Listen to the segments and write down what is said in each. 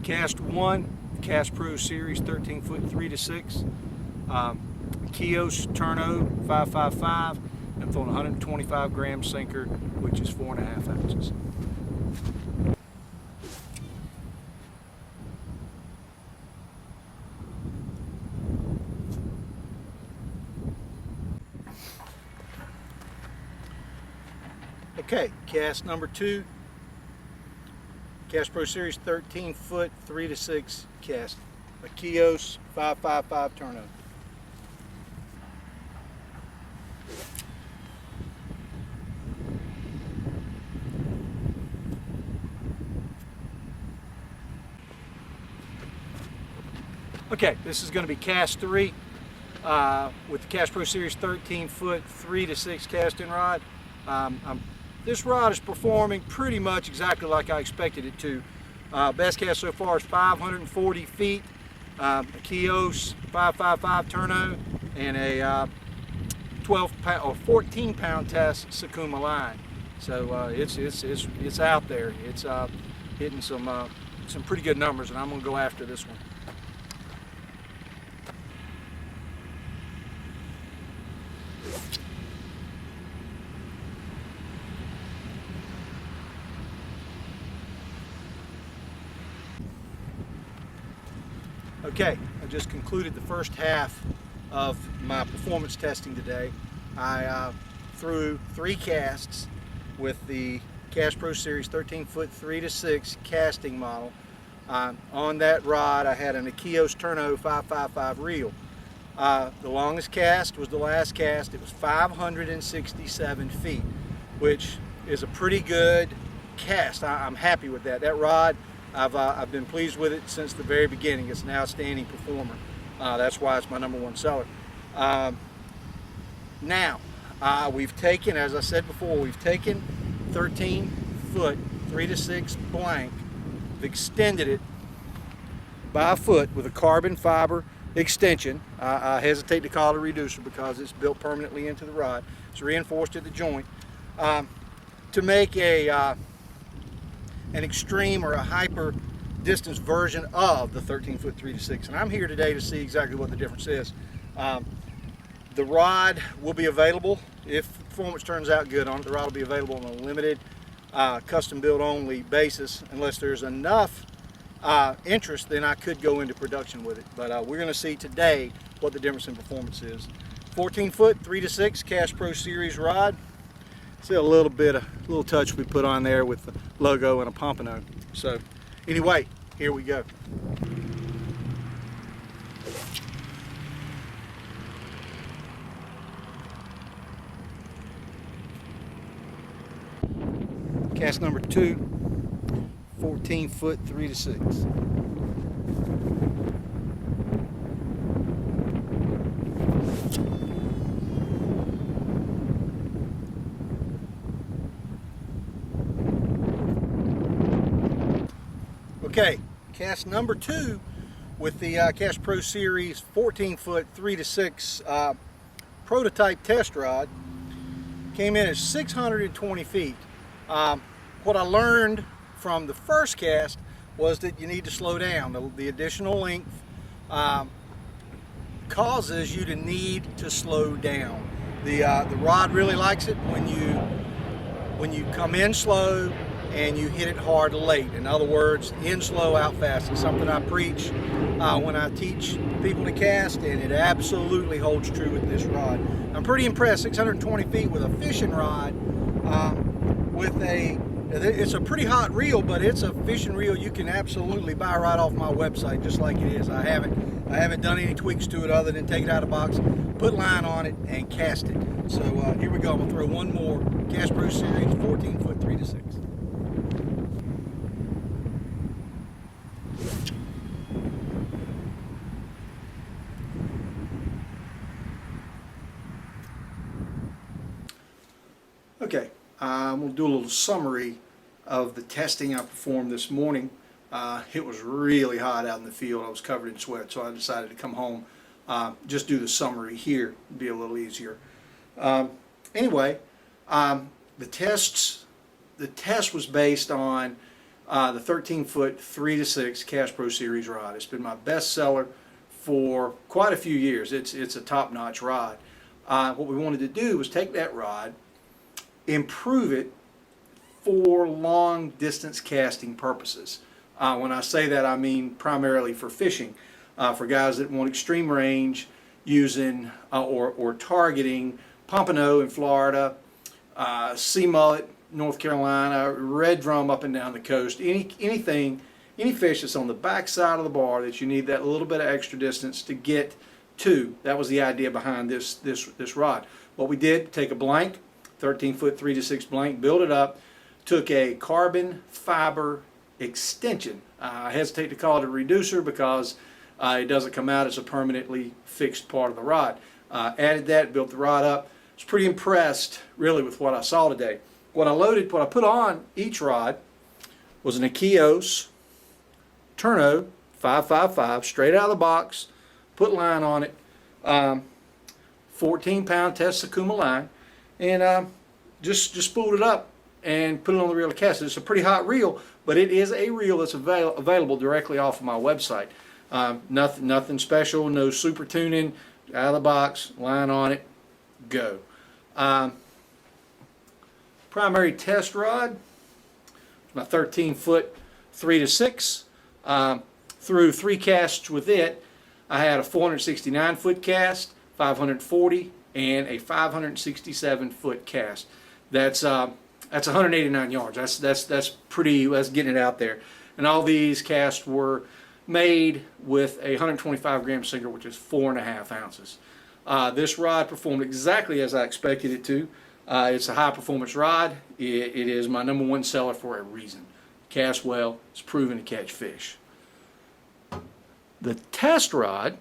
Cast 1, Cast Pro Series 13 foot 3 to 6. Keos Turno 555. I'm throwing a 125 gram sinker, which is 4.5 ounces. Okay, cast number 2, Cast Pro Series 13 foot 3 to 6 cast, a Keos 555 Turno. Okay, this is going to be cast 3 with the Cast Pro Series 13 foot 3 to 6 casting rod. This rod is performing pretty much exactly like I expected it to. Best cast so far is 540 feet, a Keos 555 Turno, and a 12 pound or 14 pound test Sakuma line. So it's out there. It's hitting some pretty good numbers, and I'm going to go after this one. Okay, I just concluded the first half of my performance testing today. I threw 3 casts with the Cast Pro Series 13 foot 3 to 6 casting model. On that rod I had an Keos Turno 555 reel. The longest cast was the last cast. It was 567 feet, which is a pretty good cast. I'm happy with that. That rod, I've been pleased with it since the very beginning. It's an outstanding performer. That's why it's my #1 seller. Now, we've taken, as I said before, we've taken 13 foot 3 to 6 blank, we've extended it by a foot with a carbon fiber extension. I hesitate to call it a reducer because it's built permanently into the rod. It's reinforced at the joint to make an extreme or a hyper distance version of the 13 foot 3 to 6, and I'm here today to see exactly what the difference is. The rod will be available if performance turns out good on it. The rod will be available on a limited custom build only basis. Unless there's enough interest, then I could go into production with it, but we're going to see today what the difference in performance is. 14 foot 3 to 6 Cast Pro Series rod. See a little touch we put on there with the logo and a pompano. So anyway, here we go. Cast number 2, 14 foot 3 to 6. Okay, cast number 2 with the Cast Pro Series 14 foot 3 to 6 prototype test rod came in at 620 feet. What I learned from the first cast was that you need to slow down. The additional length causes you to need to slow down. The rod really likes it when you come in slow and you hit it hard late. In other words, in slow, out fast. It's something I preach when I teach people to cast, and it absolutely holds true with this rod. I'm pretty impressed. 620 feet with a fishing rod it's a pretty hot reel, but it's a fishing reel you can absolutely buy right off my website, just like it is. I haven't done any tweaks to it other than take it out of the box, put line on it, and cast it. So here we go. I'm gonna throw one more Cast Pro Series 14 foot 3 to 6. Okay, we'll do a little summary of the testing I performed this morning. It was really hot out in the field. I was covered in sweat, so I decided to come home, just do the summary here. It'd be a little easier. Anyway, the test was based on the 13-foot 3-6 Cash Pro Series rod. It's been my best seller for quite a few years. It's a top-notch rod. What we wanted to do was take that rod, improve it for long distance casting purposes. When I say that, I mean primarily for fishing, for guys that want extreme range using or targeting pompano in Florida, sea mullet, North Carolina, red drum up and down the coast, any fish that's on the back side of the bar that you need that little bit of extra distance to get to. That was the idea behind this rod. What we did, take a blank, 13-foot 3-6 blank, build it up, took a carbon fiber extension. I hesitate to call it a reducer because it doesn't come out as a permanently fixed part of the rod. Added that, built the rod up. I was pretty impressed really with what I saw today. What I put on each rod was an Achios Turno 555, straight out of the box, put line on it, 14-pound test Sakuma line, and just spooled it up and put it on the reel to cast it. It's a pretty hot reel, but it is a reel that's available directly off of my website. Nothing special, no super tuning, out of the box, line on it, go. Primary test rod, my 13-foot 3-6. Through 3 casts with it, I had a 469-foot cast, 540, and a 567-foot cast. That's 189 yards. That's getting it out there. And all these casts were made with a 125-gram sinker, which is 4.5 ounces. This rod performed exactly as I expected it to. It's a high-performance rod. It is my #1 seller for a reason. Casts well. It's proven to catch fish. The test rod,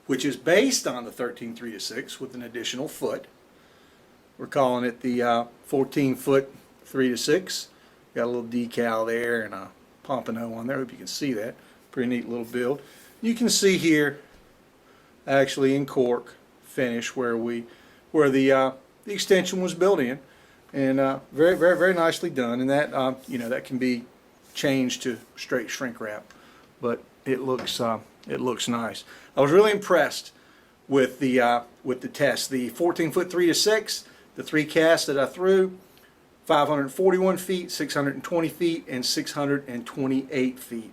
which is based on the 13 3-6 with an additional foot. We're calling it the 14-foot 3-6. Got a little decal there and a pompano on there. Hope you can see that. Pretty neat little build. You can see here, actually in cork finish, where the extension was built in, and very nicely done. And that that can be changed to straight shrink wrap, but it looks nice. I was really impressed with the test. The 14-foot 3-6, the 3 casts that I threw, 541 feet, 620 feet, and 628 feet.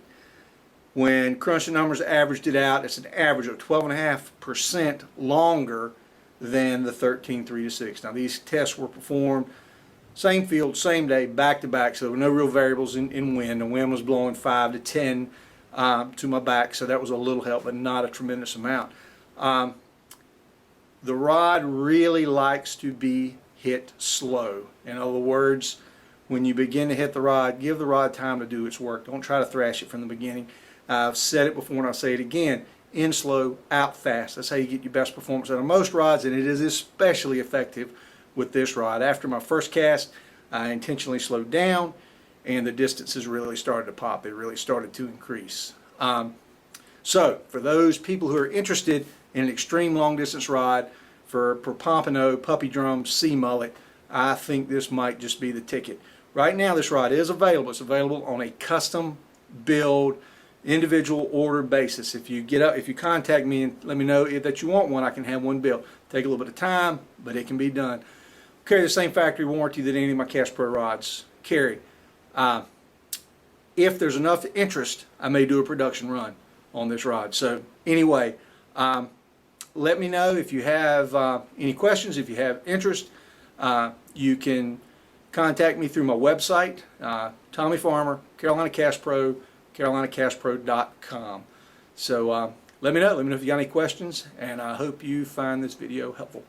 When crunching numbers averaged it out, it's an average of 12.5% longer than the 13 3-6. Now these tests were performed same field, same day, back to back, so there were no real variables in wind. The wind was blowing 5 to 10 to my back, so that was a little help, but not a tremendous amount. The rod really likes to be hit slow. In other words, when you begin to hit the rod, give the rod time to do its work. Don't try to thrash it from the beginning. I've said it before and I'll say it again. In slow, out fast. That's how you get your best performance out of most rods, and it is especially effective with this rod. After my first cast, I intentionally slowed down, and the distances really started to pop. They really started to increase. So for those people who are interested in an extreme long distance rod for pompano, puppy drum, sea mullet, I think this might just be the ticket. Right now this rod is available. It's available on a custom build, individual order basis. If you contact me and let me know that you want one, I can have one built. Take a little bit of time, but it can be done. Carry the same factory warranty that any of my Cash Pro rods carry. If there's enough interest, I may do a production run on this rod. So anyway, let me know if you have any questions. If you have interest, you can contact me through my website, Tommy Farmer, Carolina Cash Pro, carolinacashpro.com. So let me know if you got any questions, and I hope you find this video helpful.